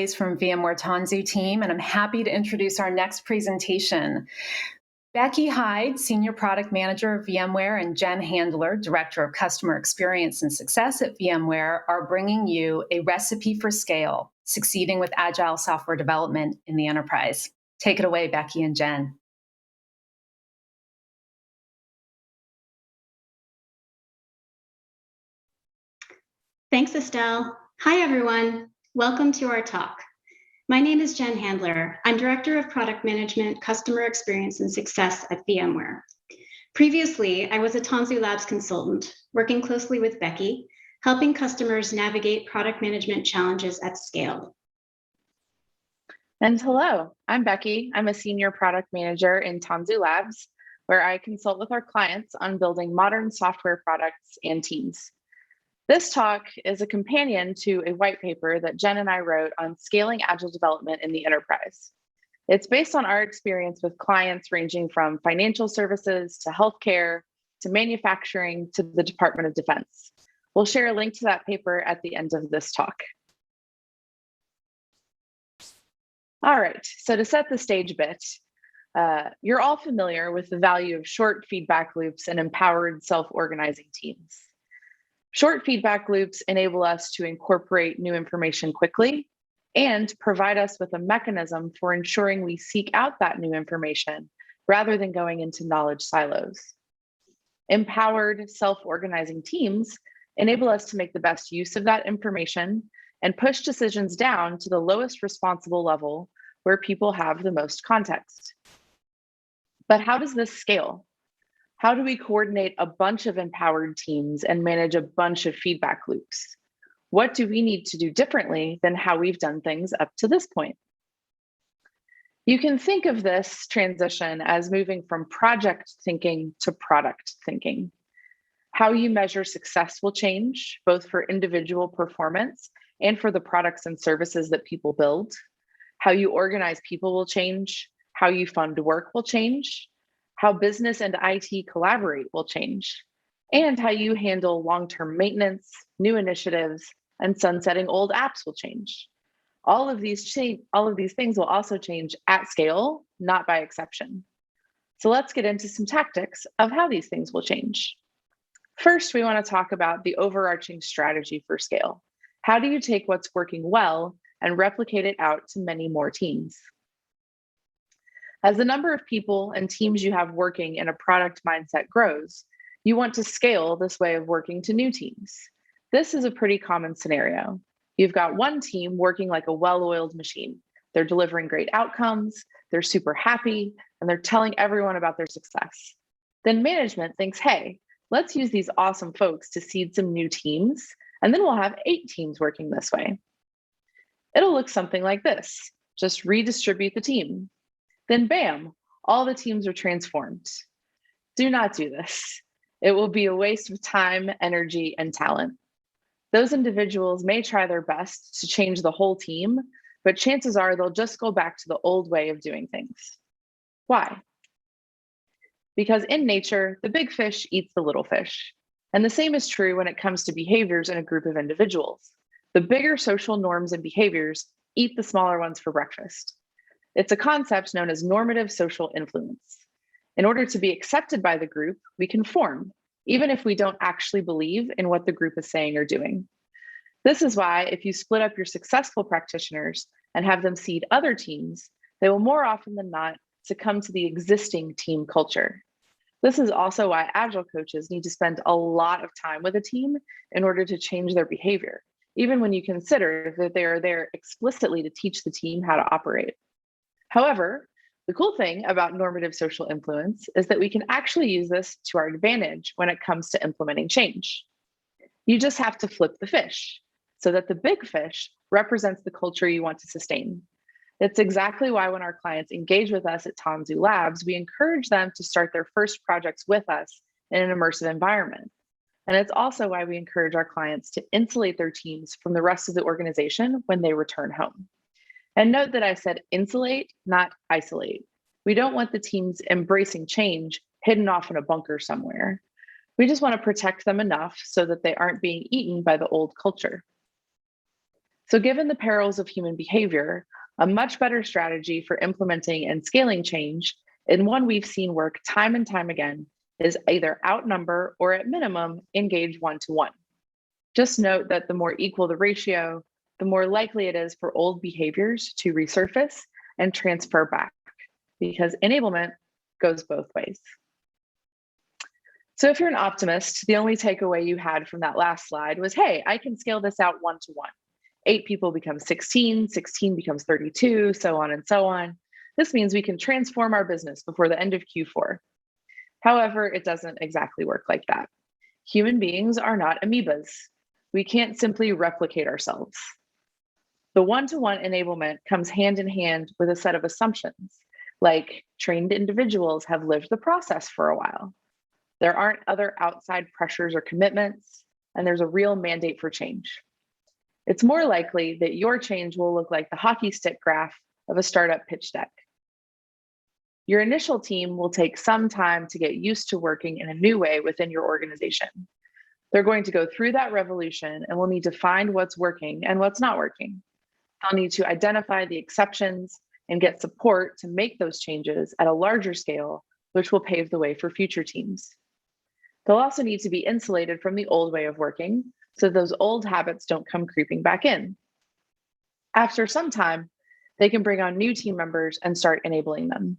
from VMware Tanzu team, and I'm happy to introduce our next presentation. Becki Hyde, Senior Product Manager of VMware, and Jen Handler, Director of Customer Experience and Success at VMware, are bringing you a recipe for scale, succeeding with Agile software development in the enterprise. Take it away, Becki and Jen. Thanks, Estelle. Hi, everyone. Welcome to our talk. My name is Jen Handler. I'm Director of Product Management, Customer Experience, and Success at VMware. Previously, I was a Tanzu Labs consultant, working closely with Becki, helping customers navigate product management challenges at scale. And hello, I'm Becki. I'm a Senior Product Manager in Tanzu Labs, where I consult with our clients on building modern software products and teams. This talk is a companion to a white paper that Jen and I wrote on scaling Agile development in the enterprise. It's based on our experience with clients ranging from financial services to healthcare to manufacturing to the Department of Defense. We'll share a link to that paper at the end of this talk. All right, so to set the stage a bit, you're all familiar with the value of short feedback loops and empowered self-organizing teams. Short feedback loops enable us to incorporate new information quickly and provide us with a mechanism for ensuring we seek out that new information rather than going into knowledge silos. Empowered self-organizing teams enable us to make the best use of that information and push decisions down to the lowest responsible level where people have the most context. But how does this scale? How do we coordinate a bunch of empowered teams and manage a bunch of feedback loops? What do we need to do differently than how we've done things up to this point? You can think of this transition as moving from project thinking to product thinking. How you measure success will change, both for individual performance and for the products and services that people build. How you organize people will change. How you fund work will change. How business and IT collaborate will change, and how you handle long-term maintenance, new initiatives, and sunsetting old apps will change. All of these things will also change at scale, not by exception. So let's get into some tactics of how these things will change. First, we want to talk about the overarching strategy for scale. How do you take what's working well and replicate it out to many more teams? As the number of people and teams you have working in a product mindset grows, you want to scale this way of working to new teams. This is a pretty common scenario. You've got one team working like a well-oiled machine. They're delivering great outcomes, they're super happy, and they're telling everyone about their success. Then management thinks, hey, let's use these awesome folks to seed some new teams, and then we'll have 8 teams working this way. It'll look something like this. Just redistribute the team. Then bam, all the teams are transformed. Do not do this. It will be a waste of time, energy, and talent. Those individuals may try their best to change the whole team, but chances are they'll just go back to the old way of doing things. Why? Because in nature, the big fish eats the little fish. And the same is true when it comes to behaviors in a group of individuals. The bigger social norms and behaviors eat the smaller ones for breakfast. It's a concept known as normative social influence. In order to be accepted by the group, we conform, even if we don't actually believe in what the group is saying or doing. This is why if you split up your successful practitioners and have them seed other teams, they will more often than not succumb to the existing team culture. This is also why Agile coaches need to spend a lot of time with a team in order to change their behavior, even when you consider that they are there explicitly to teach the team how to operate. However, the cool thing about normative social influence is that we can actually use this to our advantage when it comes to implementing change. You just have to flip the fish so that the big fish represents the culture you want to sustain. It's exactly why when our clients engage with us at Tanzu Labs, we encourage them to start their first projects with us in an immersive environment. And it's also why we encourage our clients to insulate their teams from the rest of the organization when they return home. And note that I said insulate, not isolate. We don't want the teams embracing change hidden off in a bunker somewhere. We just want to protect them enough so that they aren't being eaten by the old culture. So given the perils of human behavior, a much better strategy for implementing and scaling change, and one we've seen work time and time again, is either outnumber or at minimum, engage one-to-one. Just note that the more equal the ratio, the more likely it is for old behaviors to resurface and transfer back, because enablement goes both ways. So if you're an optimist, the only takeaway you had from that last slide was, hey, I can scale this out one-to-one. 8 people becomes 16, 16 becomes 32, so on and so on. This means we can transform our business before the end of Q4. However, it doesn't exactly work like that. Human beings are not amoebas. We can't simply replicate ourselves. The one-to-one enablement comes hand in hand with a set of assumptions, like trained individuals have lived the process for a while. There aren't other outside pressures or commitments, and there's a real mandate for change. It's more likely that your change will look like the hockey stick graph of a startup pitch deck. Your initial team will take some time to get used to working in a new way within your organization. They're going to go through that revolution and will need to find what's working and what's not working. They'll need to identify the exceptions and get support to make those changes at a larger scale, which will pave the way for future teams. They'll also need to be insulated from the old way of working, so those old habits don't come creeping back in. After some time, they can bring on new team members and start enabling them.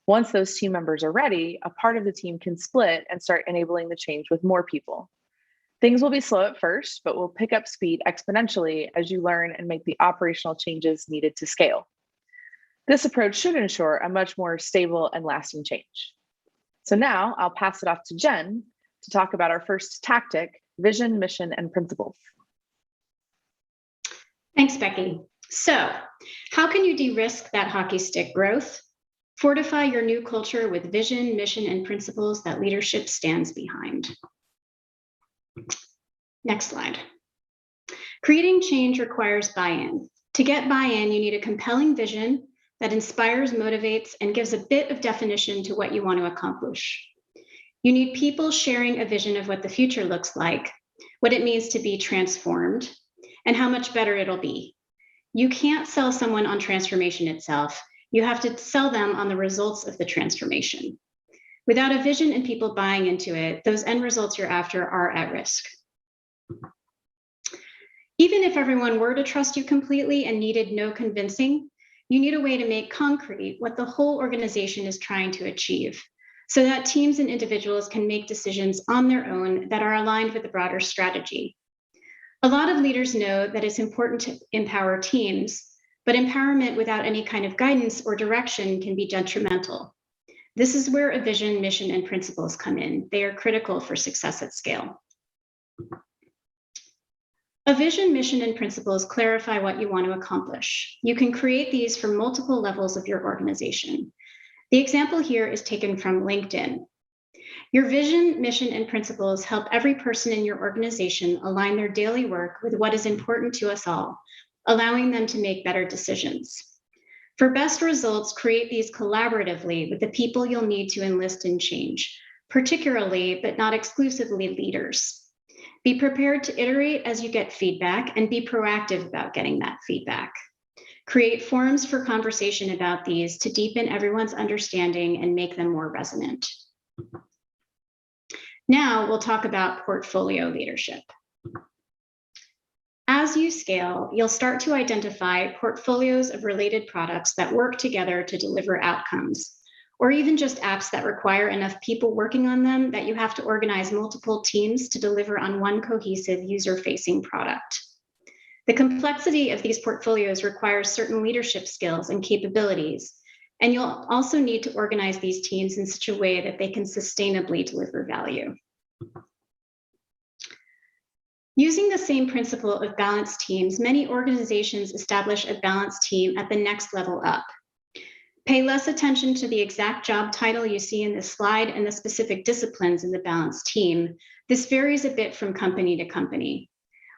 Once those team members are ready, a part of the team can split and start enabling the change with more people. Things will be slow at first, but will pick up speed exponentially as you learn and make the operational changes needed to scale. This approach should ensure a much more stable and lasting change. So now I'll pass it off to Jen to talk about our first tactic, vision, mission, and principles. Thanks, Becki. So, how can you de-risk that hockey stick growth? Fortify your new culture with vision, mission, and principles that leadership stands behind. Next slide. Creating change requires buy-in. To get buy-in, you need a compelling vision that inspires, motivates, and gives a bit of definition to what you want to accomplish. You need people sharing a vision of what the future looks like, what it means to be transformed, and how much better it'll be. You can't sell someone on transformation itself. You have to sell them on the results of the transformation. Without a vision and people buying into it, those end results you're after are at risk. Even if everyone were to trust you completely and needed no convincing, you need a way to make concrete what the whole organization is trying to achieve, so that teams and individuals can make decisions on their own that are aligned with the broader strategy. A lot of leaders know that it's important to empower teams, but empowerment without any kind of guidance or direction can be detrimental. This is where a vision, mission, and principles come in. They are critical for success at scale. A vision, mission, and principles clarify what you want to accomplish. You can create these for multiple levels of your organization. The example here is taken from LinkedIn. Your vision, mission, and principles help every person in your organization align their daily work with what is important to us all, allowing them to make better decisions. For best results, create these collaboratively with the people you'll need to enlist in change, particularly, but not exclusively, leaders. Be prepared to iterate as you get feedback and be proactive about getting that feedback. Create forums for conversation about these to deepen everyone's understanding and make them more resonant. Now we'll talk about portfolio leadership. As you scale, you'll start to identify portfolios of related products that work together to deliver outcomes, or even just apps that require enough people working on them that you have to organize multiple teams to deliver on one cohesive user-facing product. The complexity of these portfolios requires certain leadership skills and capabilities, and you'll also need to organize these teams in such a way that they can sustainably deliver value. Using the same principle of balanced teams, many organizations establish a balanced team at the next level up. Pay less attention to the exact job title you see in this slide and the specific disciplines in the balanced team. This varies a bit from company to company.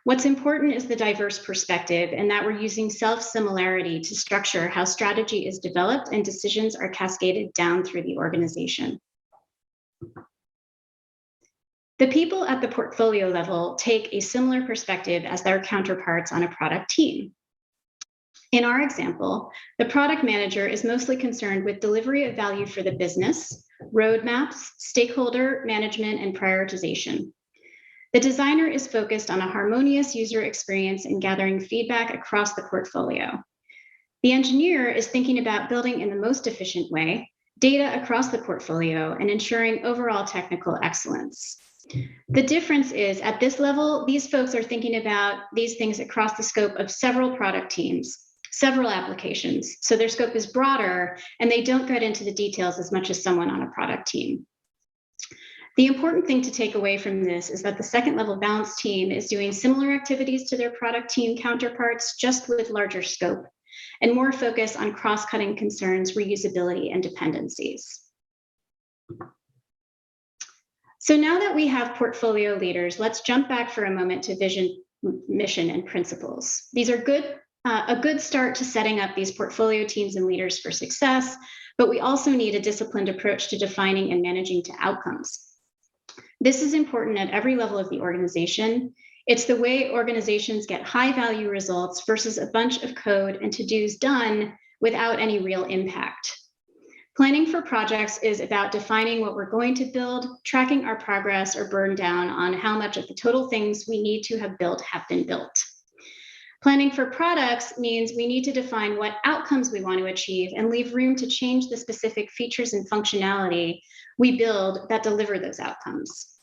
What's important is the diverse perspective, and that we're using self-similarity to structure how strategy is developed and decisions are cascaded down through the organization. The people at the portfolio level take a similar perspective as their counterparts on a product team. In our example, the product manager is mostly concerned with delivery of value for the business, roadmaps, stakeholder management, and prioritization. The designer is focused on a harmonious user experience and gathering feedback across the portfolio. The engineer is thinking about building in the most efficient way data across the portfolio and ensuring overall technical excellence. The difference is at this level, these folks are thinking about these things across the scope of several product teams, several applications. So their scope is broader and they don't get into the details as much as someone on a product team. The important thing to take away from this is that the second level balance team is doing similar activities to their product team counterparts, just with larger scope and more focus on cross-cutting concerns, reusability, and dependencies. So now that we have portfolio leaders, let's jump back for a moment to vision, mission, and principles. These are a good start to setting up these portfolio teams and leaders for success, but we also need a disciplined approach to defining and managing to outcomes. This is important at every level of the organization. It's the way organizations get high value results versus a bunch of code and to-dos done without any real impact. Planning for projects is about defining what we're going to build, tracking our progress, or burn down on how much of the total things we need to have built have been built. Planning for products means we need to define what outcomes we want to achieve and leave room to change the specific features and functionality we build that deliver those outcomes.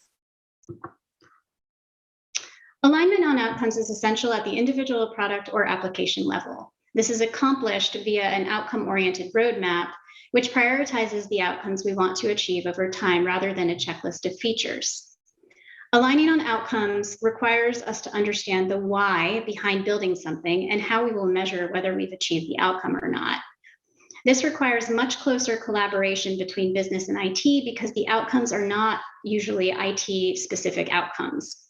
Alignment on outcomes is essential at the individual product or application level. This is accomplished via an outcome-oriented roadmap, which prioritizes the outcomes we want to achieve over time rather than a checklist of features. Aligning on outcomes requires us to understand the why behind building something and how we will measure whether we've achieved the outcome or not. This requires much closer collaboration between business and IT because the outcomes are not usually IT-specific outcomes.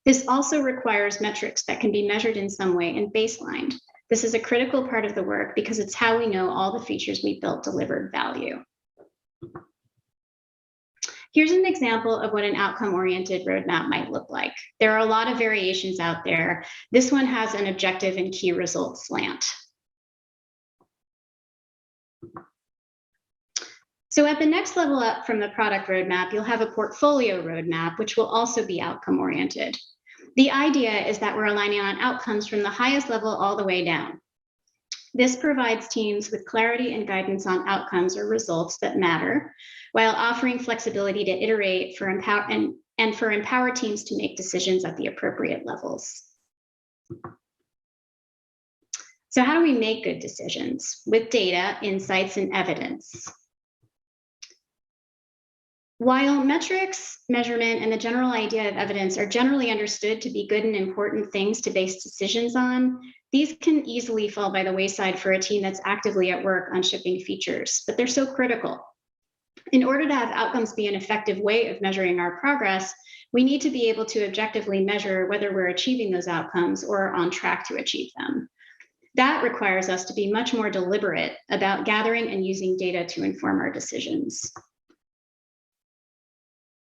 This also requires metrics that can be measured in some way and baselined. This is a critical part of the work because it's how we know all the features we built delivered value. Here's an example of what an outcome-oriented roadmap might look like. There are a lot of variations out there. This one has an objective and key results slant. So at the next level up from the product roadmap, you'll have a portfolio roadmap, which will also be outcome-oriented. The idea is that we're aligning on outcomes from the highest level all the way down. This provides teams with clarity and guidance on outcomes or results that matter, while offering flexibility to iterate for empower teams to make decisions at the appropriate levels. So how do we make good decisions? With data, insights, and evidence. While metrics, measurement, and the general idea of evidence are generally understood to be good and important things to base decisions on, these can easily fall by the wayside for a team that's actively at work on shipping features, but they're so critical. In order to have outcomes be an effective way of measuring our progress, we need to be able to objectively measure whether we're achieving those outcomes or are on track to achieve them. That requires us to be much more deliberate about gathering and using data to inform our decisions.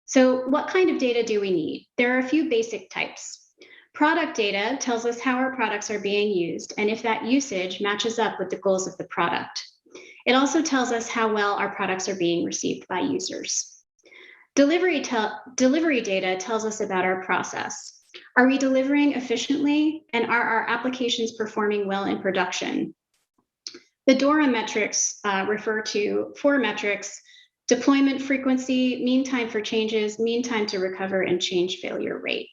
So what kind of data do we need? There are a few basic types. Product data tells us how our products are being used and if that usage matches up with the goals of the product. It also tells us how well our products are being received by users. Delivery data tells us about our process. Are we delivering efficiently and are our applications performing well in production? The DORA metrics refer to 4 metrics: deployment frequency, mean time for changes, mean time to recover, and change failure rate.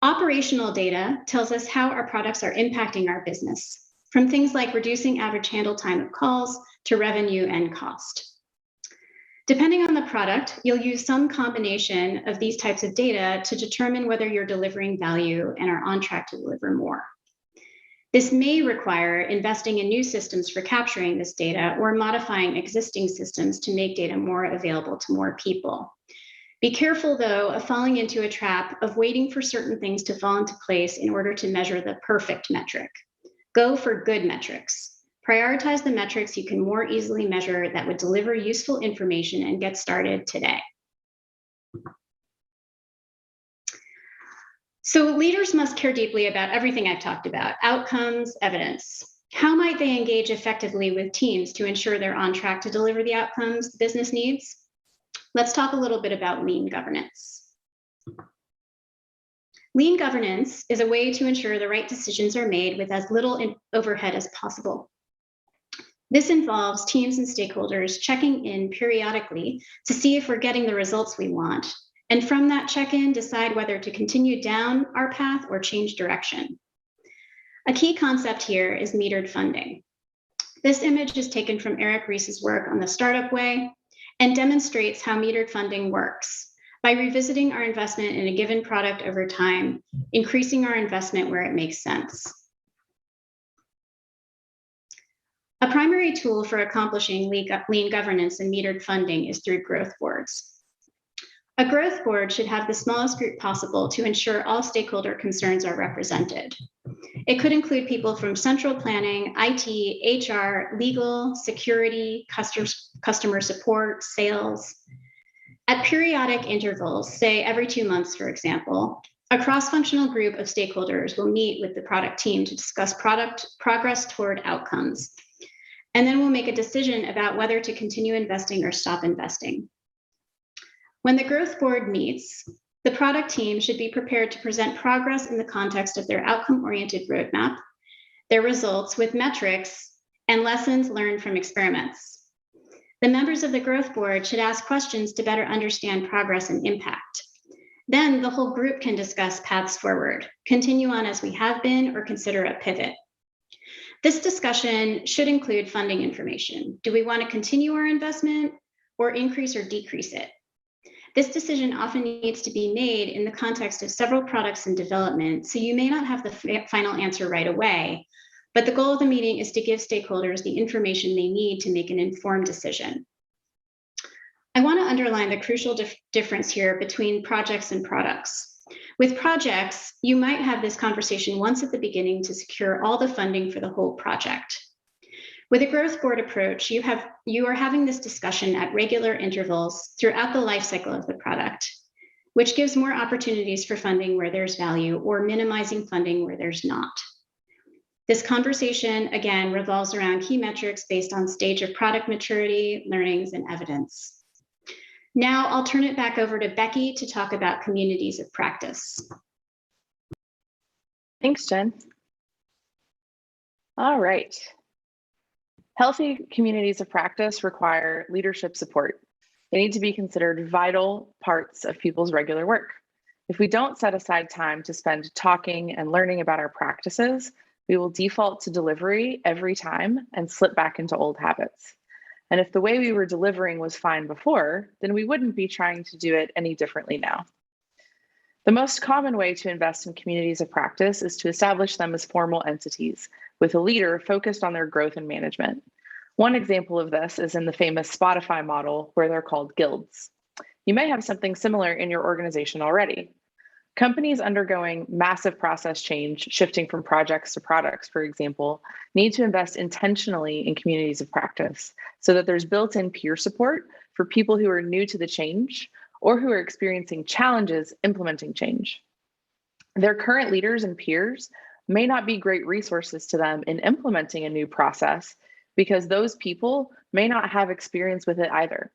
Operational data tells us how our products are impacting our business, from things like reducing average handle time of calls to revenue and cost. Depending on the product, you'll use some combination of these types of data to determine whether you're delivering value and are on track to deliver more. This may require investing in new systems for capturing this data or modifying existing systems to make data more available to more people. Be careful, though, of falling into a trap of waiting for certain things to fall into place in order to measure the perfect metric. Go for good metrics. Prioritize the metrics you can more easily measure that would deliver useful information and get started today. So leaders must care deeply about everything I've talked about: outcomes, evidence. How might they engage effectively with teams to ensure they're on track to deliver the outcomes the business needs? Let's talk a little bit about lean governance. Lean governance is a way to ensure the right decisions are made with as little overhead as possible. This involves teams and stakeholders checking in periodically to see if we're getting the results we want, and from that check-in, decide whether to continue down our path or change direction. A key concept here is metered funding. This image is taken from Eric Ries's work on the startup way and demonstrates how metered funding works by revisiting our investment in a given product over time, increasing our investment where it makes sense. A primary tool for accomplishing lean governance and metered funding is through growth boards. A growth board should have the smallest group possible to ensure all stakeholder concerns are represented. It could include people from central planning, IT, HR, legal, security, customer support, sales. At periodic intervals, say every 2 months, for example, a cross-functional group of stakeholders will meet with the product team to discuss product progress toward outcomes. And then we'll make a decision about whether to continue investing or stop investing. When the growth board meets, the product team should be prepared to present progress in the context of their outcome-oriented roadmap, their results with metrics, and lessons learned from experiments. The members of the growth board should ask questions to better understand progress and impact. Then the whole group can discuss paths forward, continue on as we have been, or consider a pivot. This discussion should include funding information. Do we want to continue our investment or increase or decrease it? This decision often needs to be made in the context of several products in development, so you may not have the final answer right away, but the goal of the meeting is to give stakeholders the information they need to make an informed decision. I want to underline the crucial difference here between projects and products. With projects, you might have this conversation once at the beginning to secure all the funding for the whole project. With a growth board approach, you are having this discussion at regular intervals throughout the life cycle of the product, which gives more opportunities for funding where there's value or minimizing funding where there's not. This conversation, again, revolves around key metrics based on stage of product maturity, learnings, and evidence. Now I'll turn it back over to Becki to talk about communities of practice. Thanks, Jen. All right. Healthy communities of practice require leadership support. They need to be considered vital parts of people's regular work. If we don't set aside time to spend talking and learning about our practices, we will default to delivery every time and slip back into old habits. And if the way we were delivering was fine before, then we wouldn't be trying to do it any differently now. The most common way to invest in communities of practice is to establish them as formal entities with a leader focused on their growth and management. One example of this is in the famous Spotify model, where they're called guilds. You may have something similar in your organization already. Companies undergoing massive process change, shifting from projects to products, for example, need to invest intentionally in communities of practice so that there's built-in peer support for people who are new to the change or who are experiencing challenges implementing change. Their current leaders and peers may not be great resources to them in implementing a new process because those people may not have experience with it either.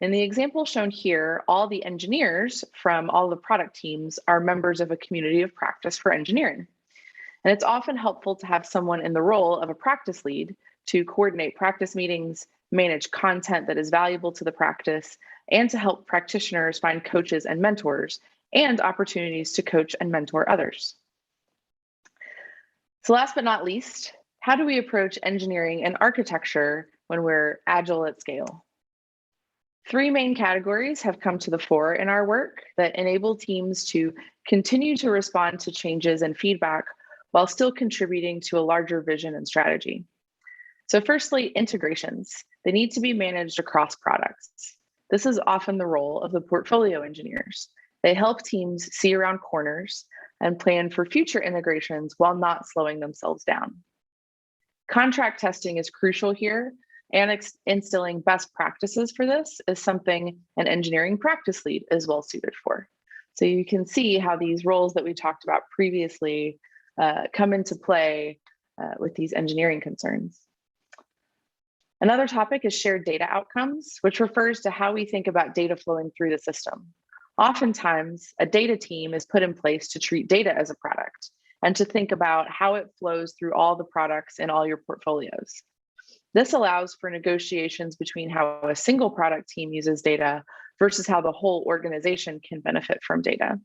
In the example shown here, all the engineers from all the product teams are members of a community of practice for engineering. And it's often helpful to have someone in the role of a practice lead to coordinate practice meetings, manage content that is valuable to the practice, and to help practitioners find coaches and mentors, and opportunities to coach and mentor others. So last but not least, how do we approach engineering and architecture when we're agile at scale? 3 main categories have come to the fore in our work that enable teams to continue to respond to changes and feedback while still contributing to a larger vision and strategy. So firstly, integrations. They need to be managed across products. This is often the role of the portfolio engineers. They help teams see around corners and plan for future integrations while not slowing themselves down. Contract testing is crucial here, and instilling best practices for this is something an engineering practice lead is well suited for. So you can see how these roles that we talked about previously come into play with these engineering concerns. Another topic is shared data outcomes, which refers to how we think about data flowing through the system. Oftentimes, a data team is put in place to treat data as a product and to think about how it flows through all the products in all your portfolios. This allows for negotiations between how a single product team uses data versus how the whole organization can benefit from data.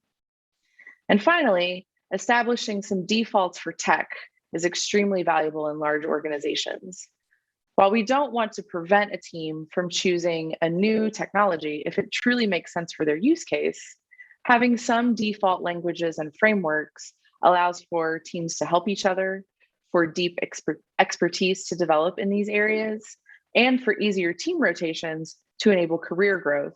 And finally, establishing some defaults for tech is extremely valuable in large organizations. While we don't want to prevent a team from choosing a new technology if it truly makes sense for their use case, having some default languages and frameworks allows for teams to help each other, for deep expertise to develop in these areas, and for easier team rotations to enable career growth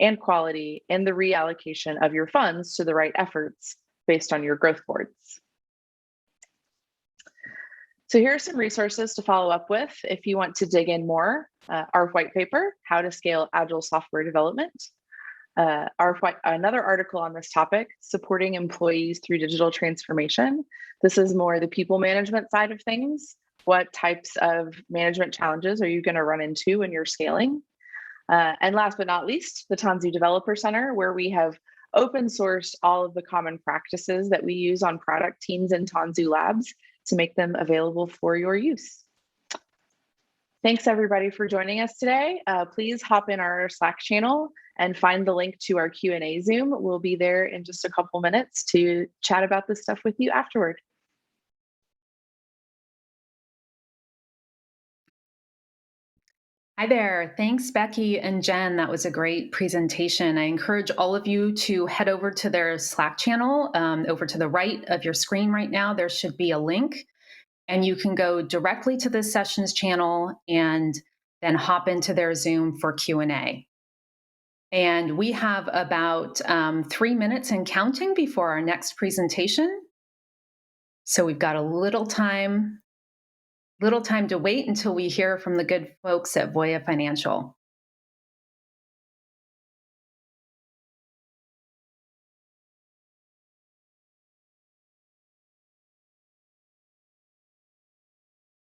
and quality and the reallocation of your funds to the right efforts based on your growth boards. So here are some resources to follow up with if you want to dig in more. Our white paper, How to Scale Agile Software Development. Another article on this topic, Supporting Employees Through Digital Transformation. This is more the people management side of things. What types of management challenges are you going to run into when you're scaling? And last but not least, the Tanzu Developer Center, where we have open sourced all of the common practices that we use on product teams in Tanzu Labs to make them available for your use. Thanks everybody for joining us today. Please hop in our Slack channel and find the link to our Q&A Zoom. We'll be there in just a couple minutes to chat about this stuff with you afterward. Hi there. Thanks, Becky and Jen. That was a great presentation. I encourage all of you to head over to their Slack channel. Over to the right of your screen right now, there should be a link, and you can go directly to the sessions channel and then hop into their Zoom for Q&A. And we have about 3 minutes and counting before our next presentation. So we've got a little time to wait until we hear from the good folks at Voya Financial.